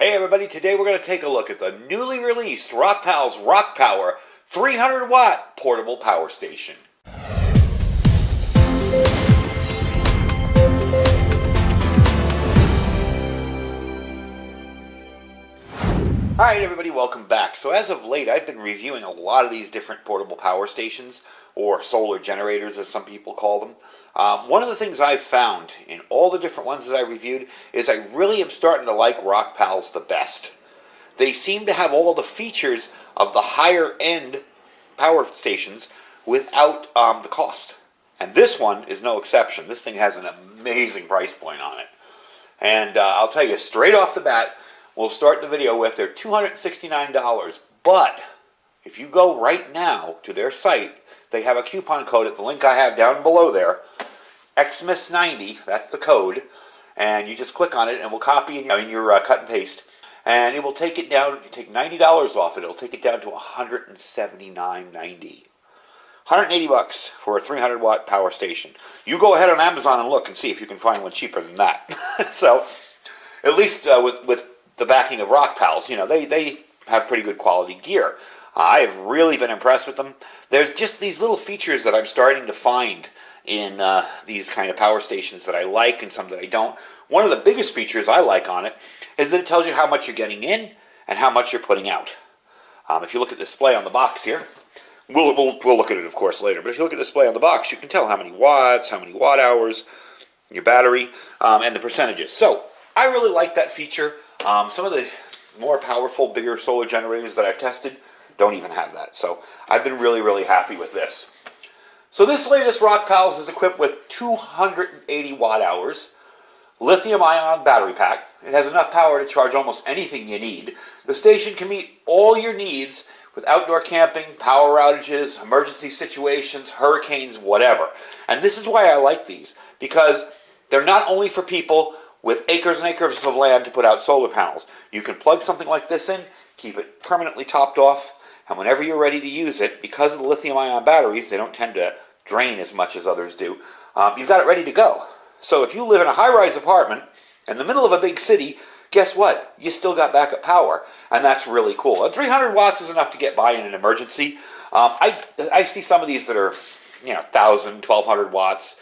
Hey everybody, today we're going to take a look at the newly released ROCKPALS Rock Power 300 watt portable power station. Alright everybody, welcome back. So as of late I've been reviewing a lot of these different portable power stations, or solar generators as some people call them. One of the things I've found in all the different ones that I reviewed is I really am starting to like ROCKPALS the best. They seem to have all the features of the higher end power stations without the cost. And this one is no exception. This thing has an amazing price point on it. And I'll tell you straight off the bat, we'll start the video with they're $269. But if you go right now to their site, they have a coupon code at the link I have down below there, XMIS90, that's the code, and you just click on it and we'll copy in your cut and paste, and it will take it down. You take $90 off it, it'll take it down to $179.90. $180 for a 300 watt power station. You go ahead on Amazon and look and see if you can find one cheaper than that. So, at least with the backing of ROCKPALS, you know, they have pretty good quality gear. I've really been impressed with them. There's just these little features that I'm starting to find in these kind of power stations that I like and some that I don't. One of the biggest features I like on it is that it tells you how much you're getting in and how much you're putting out. If you look at the display on the box here, we'll look at it of course later, but if you look at the display on the box, you can tell how many watts, how many watt hours, your battery, and the percentages. So I really like that feature. Some of the more powerful, bigger solar generators that I've tested don't even have that. So I've been really, really happy with this. So this latest ROCKPALS is equipped with 280 watt hours, lithium-ion battery pack. It has enough power to charge almost anything you need. The station can meet all your needs with outdoor camping, power outages, emergency situations, hurricanes, whatever. And this is why I like these, because they're not only for people with acres and acres of land to put out solar panels. You can plug something like this in, keep it permanently topped off, and whenever you're ready to use it, because of the lithium-ion batteries, they don't tend to drain as much as others do, you've got it ready to go. So if you live in a high-rise apartment in the middle of a big city, guess what? You still got backup power, and that's really cool. And 300 watts is enough to get by in an emergency. I see some of these that are, you know, 1,000, 1,200 watts,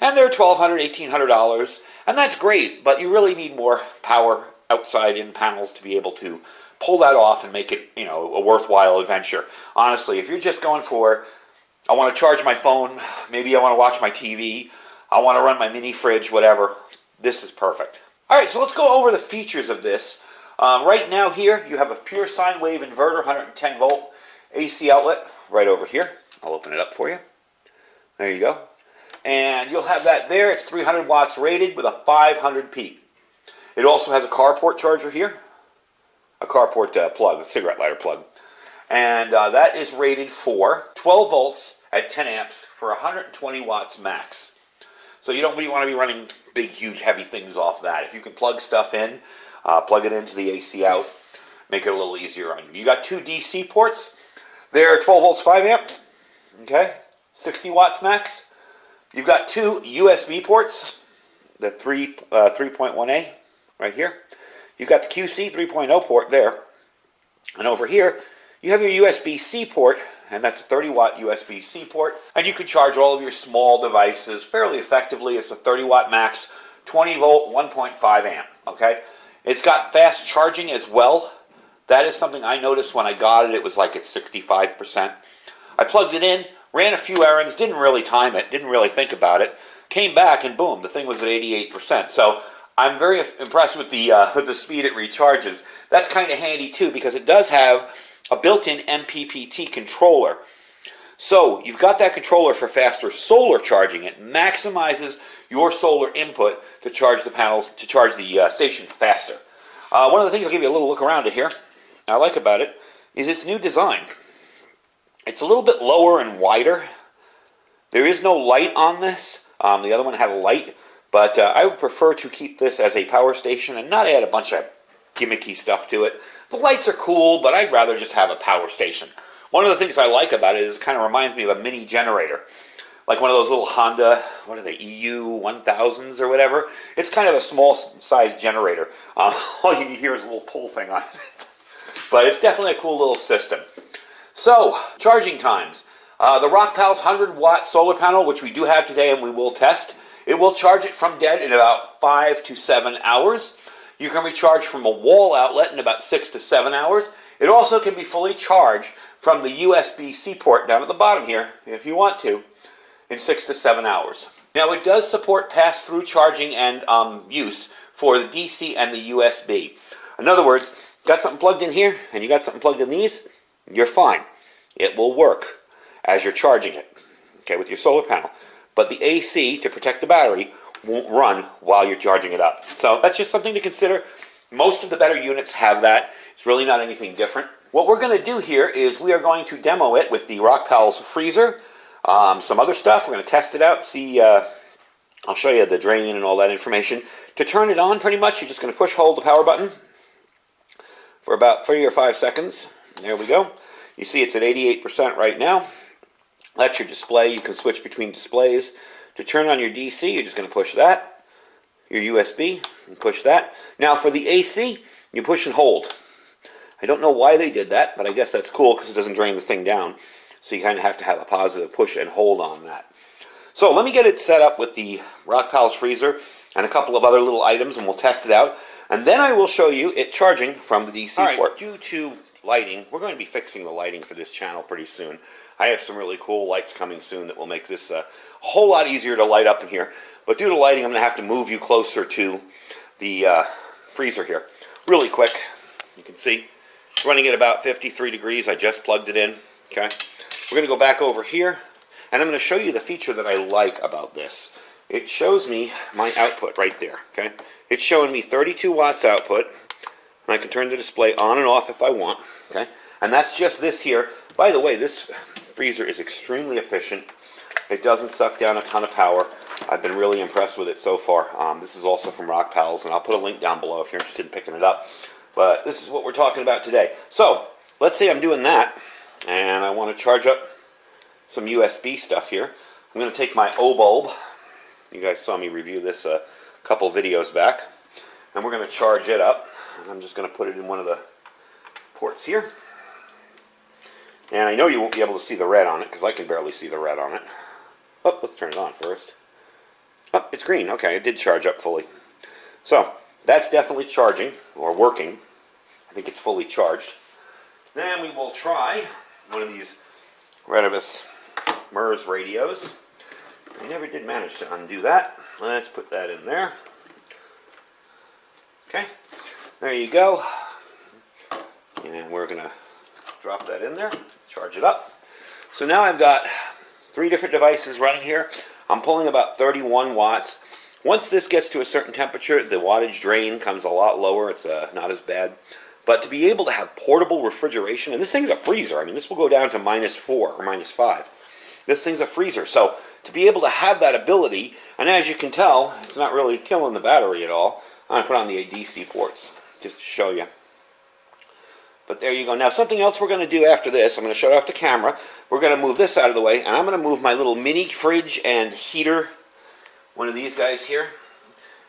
and they're $1,200, $1,800, and that's great, but you really need more power outside in panels to be able to pull that off and make it, you know, a worthwhile adventure. Honestly, if you're just going for, I want to charge my phone, maybe I want to watch my TV, I want to run my mini fridge, whatever, this is perfect. Alright, so let's go over the features of this. Right now here, you have a pure sine wave inverter, 110 volt AC outlet right over here. I'll open it up for you. There you go. And you'll have that there. It's 300 watts rated with a 500 peak. It also has a carport charger here. A carport plug, a cigarette lighter plug. And that is rated for 12 volts at 10 amps for 120 watts max. So you don't really want to be running big, huge, heavy things off that. If you can plug stuff in, plug it into the AC out, make it a little easier on you. You got two DC ports. They're 12 volts, 5 amp. Okay, 60 watts max. You've got two USB ports, the 3.1A right here. You've got the QC 3.0 port there. And over here, you have your USB-C port, and that's a 30 watt USB-C port. And you can charge all of your small devices fairly effectively. It's a 30 watt max, 20 volt, 1.5 amp, okay? It's got fast charging as well. That is something I noticed when I got it. It was like at 65%. I plugged it in, ran a few errands, didn't really time it, didn't really think about it, came back and boom, the thing was at 88%. So I'm very impressed with the speed it recharges. That's kind of handy too, because it does have a built-in MPPT controller. So you've got that controller for faster solar charging. It maximizes your solar input to charge the panels, to charge the station faster. One of the things I'll give you a little look around at here, I like about it, is its new design. It's a little bit lower and wider. There is no light on this. The other one had a light, but I would prefer to keep this as a power station and not add a bunch of gimmicky stuff to it. The lights are cool, but I'd rather just have a power station. One of the things I like about it is it kind of reminds me of a mini generator. like one of those little Honda, what are they, EU 1000s or whatever. It's kind of a small size generator. All you hear is a little pull thing on it. But it's definitely a cool little system. So, charging times. The ROCKPALS 100-watt solar panel, which we do have today and we will test, it will charge it from dead in about 5 to 7 hours. You can recharge from a wall outlet in about 6 to 7 hours. It also can be fully charged from the USB-C port down at the bottom here, if you want to, in 6 to 7 hours. Now, it does support pass-through charging and use for the DC and the USB. In other words, got something plugged in here and you got something plugged in these, you're fine. It will work as you're charging it, okay, with your solar panel. But the AC, to protect the battery, won't run while you're charging it up. So that's just something to consider. Most of the better units have that. It's really not anything different. What we're going to do here is we are going to demo it with the ROCKPALS freezer, some other stuff. We're going to test it out, see, I'll show you the drain and all that information. To turn it on, pretty much, you're just going to hold the power button for about 3 or 5 seconds. There we go. You see it's at 88% right now. That's your display. You can switch between displays. To turn on your DC, you're just going to push that. Your USB, and push that. Now for the AC, you push and hold. I don't know why they did that, but I guess that's cool because it doesn't drain the thing down. So you kind of have to have a positive push and hold on that. So let me get it set up with the ROCKPALS freezer and a couple of other little items, and we'll test it out. And then I will show you it charging from the DC port. Due to lighting, we're going to be fixing the lighting for this channel pretty soon. I have some really cool lights coming soon that will make this a whole lot easier to light up in here. But due to lighting, I'm going to have to move you closer to the freezer here. Really quick, you can see, it's running at about 53 degrees. I just plugged it in. Okay, we're going to go back over here, and I'm going to show you the feature that I like about this. It shows me my output right there. Okay, it's showing me 32 watts output, and I can turn the display on and off if I want. Okay, and that's just this here. By the way, this freezer is extremely efficient. It doesn't suck down a ton of power. I've been really impressed with it so far. This is also from ROCKPALS, and I'll put a link down below if you're interested in picking it up. But this is what we're talking about today. So, let's say I'm doing that, and I want to charge up some USB stuff here. I'm going to take my O bulb. You guys saw me review this a couple videos back. And we're going to charge it up. And I'm just going to put it in one of the ports here. And I know you won't be able to see the red on it, because I can barely see the red on it. Oh, let's turn it on first. Oh, it's green. Okay, it did charge up fully. So, that's definitely charging, or working. I think it's fully charged. Then we will try one of these Renovus MERS radios. I never did manage to undo that. Let's put that in there. Okay, there you go. And we're going to drop that in there, charge it up. So now I've got 3 different devices running here. I'm pulling about 31 watts. Once this gets to a certain temperature, the wattage drain comes a lot lower. It's not as bad. But to be able to have portable refrigeration, and this thing's a freezer. I mean, this will go down to -4 or -5. This thing's a freezer. So to be able to have that ability, and as you can tell, it's not really killing the battery at all. I'm going to put on the DC ports just to show you. But there you go. Now, something else we're going to do after this, I'm going to shut off the camera. We're going to move this out of the way, and I'm going to move my little mini fridge and heater, one of these guys here.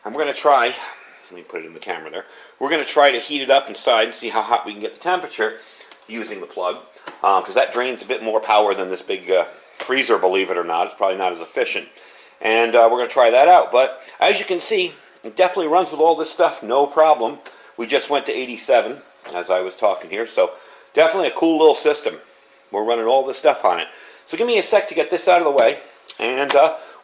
And we're going to try, let me put it in the camera there. We're going to try to heat it up inside and see how hot we can get the temperature using the plug, because that drains a bit more power than this big freezer, believe it or not. It's probably not as efficient. And we're going to try that out. But as you can see, it definitely runs with all this stuff, no problem. We just went to 87. As I was talking here, so definitely a cool little system. We're running all this stuff on it. So give me a sec to get this out of the way, and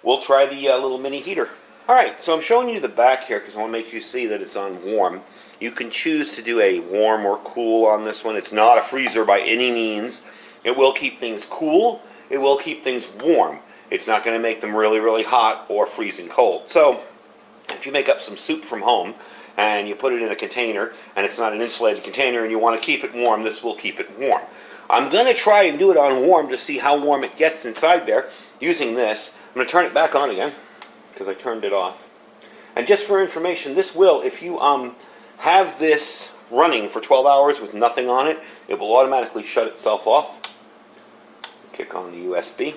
we'll try the little mini heater. Alright, so I'm showing you the back here because I want to make you see that it's on warm. You can choose to do a warm or cool on this one. It's not a freezer by any means. It will keep things cool. It will keep things warm. It's not going to make them really, really hot or freezing cold. So if you make up some soup from home, and you put it in a container, and it's not an insulated container, and you want to keep it warm, this will keep it warm. I'm going to try and do it on warm to see how warm it gets inside there using this. I'm going to turn it back on again, because I turned it off. And just for information, this will, if you have this running for 12 hours with nothing on it, it will automatically shut itself off. Kick on the USB.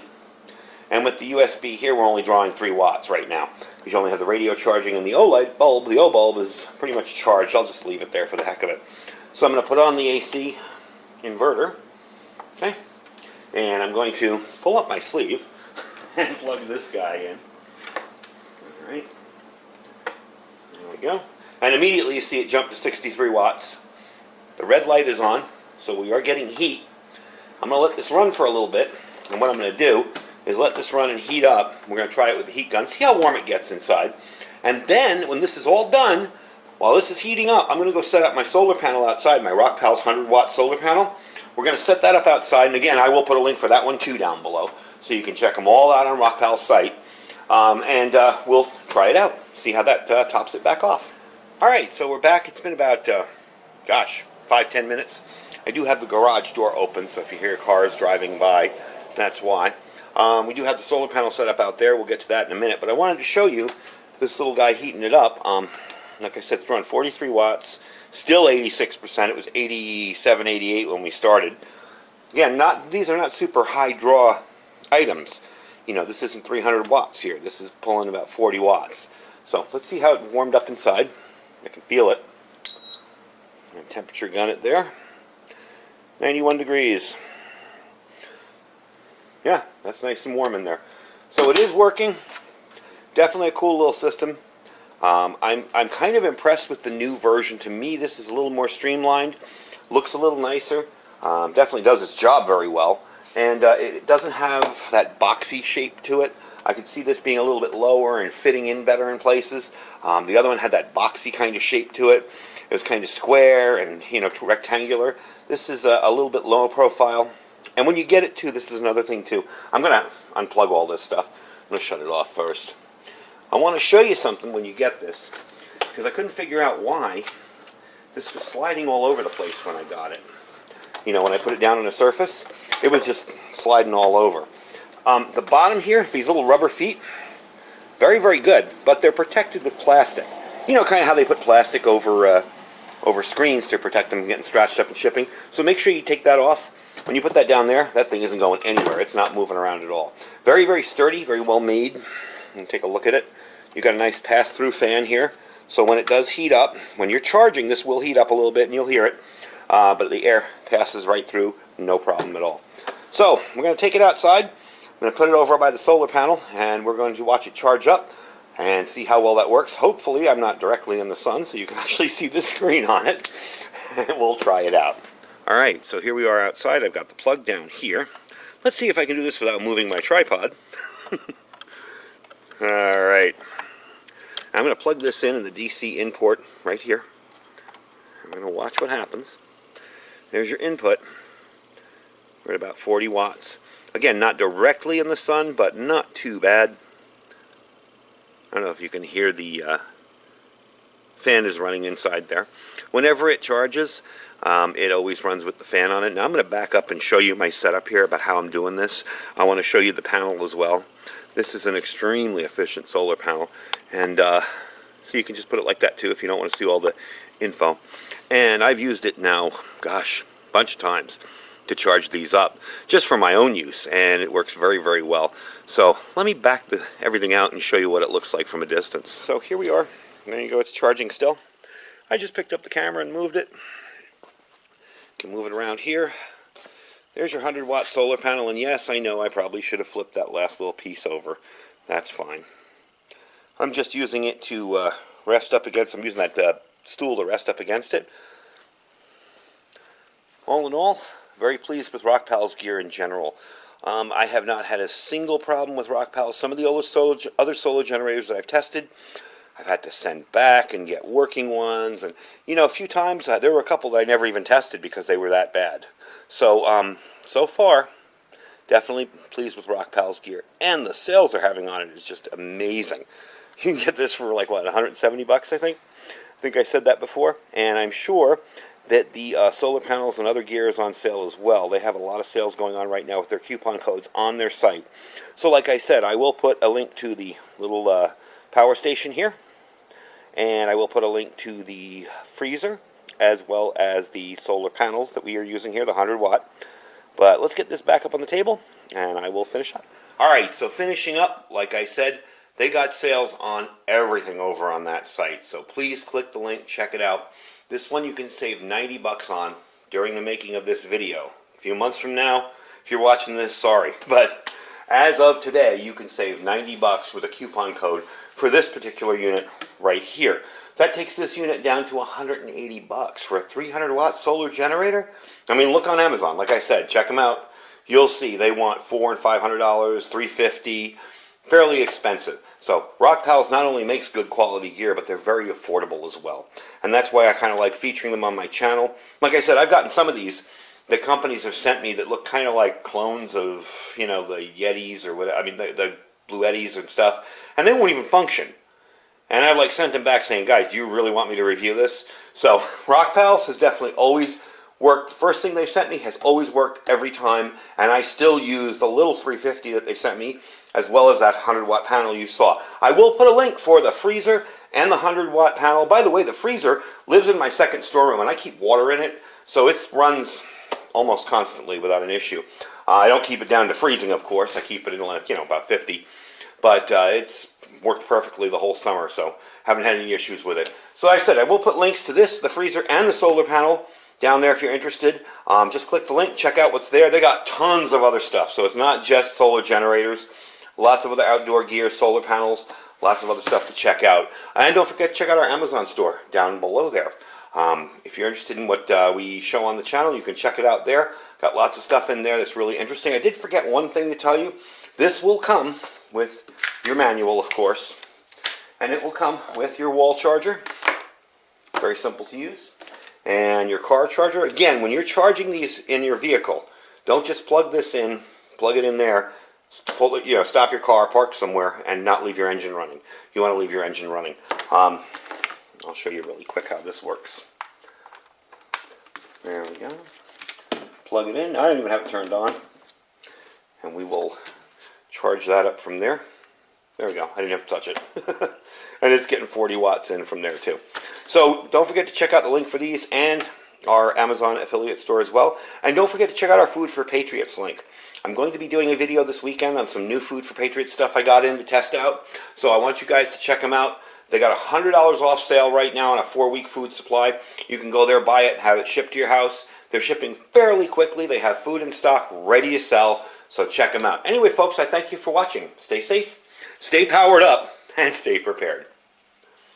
And with the USB here, we're only drawing 3 watts right now. Because you only have the radio charging, and the OLED bulb, the O bulb, is pretty much charged. I'll just leave it there for the heck of it. So I'm going to put on the AC inverter. Okay. And I'm going to pull up my sleeve and plug this guy in. Alright. There we go. And immediately you see it jump to 63 watts. The red light is on, so we are getting heat. I'm going to let this run for a little bit. And what I'm going to do is let this run and heat up. We're going to try it with the heat gun, see how warm it gets inside. And then, when this is all done, while this is heating up, I'm going to go set up my solar panel outside, my ROCKPALS 100-watt solar panel. We're going to set that up outside, and again, I will put a link for that one too down below, so you can check them all out on ROCKPAL's site. We'll try it out, see how that tops it back off. Alright, so we're back. It's been about, 5-10 minutes. I do have the garage door open, so if you hear cars driving by, that's why. We do have the solar panel set up out there. We'll get to that in a minute. But I wanted to show you this little guy heating it up. Like I said, it's running 43 watts, still 86%. It was 87, 88 when we started. Again, these are not super high draw items. You know, this isn't 300 watts here. This is pulling about 40 watts. So let's see how it warmed up inside. I can feel it. And temperature gun it there. 91 degrees. Yeah, that's nice and warm in there. So it is working. Definitely a cool little system. I'm kind of impressed with the new version. To me, this is a little more streamlined. Looks a little nicer. Definitely does its job very well. And it doesn't have that boxy shape to it. I could see this being a little bit lower and fitting in better in places. The other one had that boxy kind of shape to it. It was kind of square and, you know, rectangular. This is a little bit lower profile. And when you get it too, this is another thing too. I'm going to unplug all this stuff. I'm going to shut it off first. I want to show you something when you get this, because I couldn't figure out why this was sliding all over the place when I got it. You know, when I put it down on the surface, it was just sliding all over. The bottom here, these little rubber feet, very, very good, but they're protected with plastic. You know, kind of how they put plastic over screens to protect them from getting scratched up and shipping. So make sure you take that off. When you put that down there, that thing isn't going anywhere. It's not moving around at all. Very, very sturdy, very well made. You can take a look at it. You've got a nice pass-through fan here. So when it does heat up, when you're charging, this will heat up a little bit and you'll hear it. But the air passes right through, no problem at all. So we're going to take it outside. I'm going to put it over by the solar panel, and we're going to watch it charge up and see how well that works. Hopefully I'm not directly in the sun, so you can actually see the screen on it. And we'll try it out. Alright, so here we are outside. I've got the plug down here. Let's see if I can do this without moving my tripod. Alright. I'm going to plug this in the DC in port right here. I'm going to watch what happens. There's your input. We're at about 40 watts. Again, not directly in the sun, but not too bad. I don't know if you can hear the fan is running inside there. Whenever it charges, it always runs with the fan on it. Now I'm going to back up and show you my setup here about how I'm doing this. I want to show you the panel as well. This is an extremely efficient solar panel, and so you can just put it like that too if you don't want to see all the info. And I've used it now, gosh, a bunch of times to charge these up just for my own use, and it works very, very well. So let me back everything out and show you what it looks like from a distance. So here we are. There you go, it's charging still. I just picked up the camera and moved it. Can move it around here. There's your 100-watt solar panel, and yes, I know I probably should have flipped that last little piece over. That's fine. I'm just using it to rest up against. I'm using that stool to rest up against it. All in all, very pleased with ROCKPALS gear in general. I have not had a single problem with ROCKPALS. Some of the other solar generators that I've tested, I've had to send back and get working ones. And, you know, a few times, there were a couple that I never even tested because they were that bad. So, so far, definitely pleased with ROCKPALS gear. And the sales they're having on it is just amazing. You can get this for, like, what, 170 bucks, I think? I think I said that before. And I'm sure that the solar panels and other gear is on sale as well. They have a lot of sales going on right now with their coupon codes on their site. So like I said, I will put a link to the little power station here, and I will put a link to the freezer as well as the solar panels that we are using here, the 100-watt. But let's get this back up on the table, and I will finish up. Alright, so finishing up, like I said, they got sales on everything over on that site. So please click the link, check it out. This one you can save 90 bucks on during the making of this video. A few months from now, if you're watching this, sorry. But as of today, you can save 90 bucks with a coupon code for this particular unit right here. That takes this unit down to 180 bucks for a 300 watt solar generator. I mean, look on Amazon. Like I said, check them out. You'll see they want $400 and $500, $350, fairly expensive. So ROCKPALS not only makes good quality gear, but they're very affordable as well. And that's why I kind of like featuring them on my channel. Like I said, I've gotten some of these that companies have sent me that look kind of like clones of, you know, the Yetis or whatever. I mean, the Blue Yetis and stuff, and they won't even function. And I've like sent them back saying, guys, do you really want me to review this? So ROCKPALS has definitely always worked. The first thing they sent me has always worked every time, and I still use the little 350 that they sent me, as well as that 100 watt panel you saw. I will put a link for the freezer and the 100 watt panel. By the way, the freezer lives in my second storeroom, and I keep water in it, so it runs almost constantly without an issue. I don't keep it down to freezing, of course. I keep it in, like, you know, about 50. But it's worked perfectly the whole summer, so haven't had any issues with it. So like I said, I will put links to this, the freezer, and the solar panel down there if you're interested. Just click the link, check out what's there. They got tons of other stuff, so it's not just solar generators. Lots of other outdoor gear, solar panels, lots of other stuff to check out. And don't forget to check out our Amazon store down below there. If you're interested in what we show on the channel, you can check it out there. Got lots of stuff in there that's really interesting. I did forget one thing to tell you. This will come with your manual, of course, and it will come with your wall charger. Very simple to use. And your car charger. Again, when you're charging these in your vehicle, don't just plug this in, plug it in there, pull it, you know, stop your car, park somewhere, and not leave your engine running. You want to leave your engine running. I'll show you really quick how this works. There we go. Plug it in. I don't even have it turned on. And we will charge that up from there. There we go. I didn't have to touch it. And it's getting 40 watts in from there too. So don't forget to check out the link for these and our Amazon affiliate store as well. And don't forget to check out our Food for Patriots link. I'm going to be doing a video this weekend on some new Food for Patriots stuff I got in to test out. So I want you guys to check them out. They got $100 off sale right now on a 4-week food supply. You can go there, buy it, and have it shipped to your house. They're shipping fairly quickly. They have food in stock ready to sell, so check them out. Anyway, folks, I thank you for watching. Stay safe, stay powered up, and stay prepared.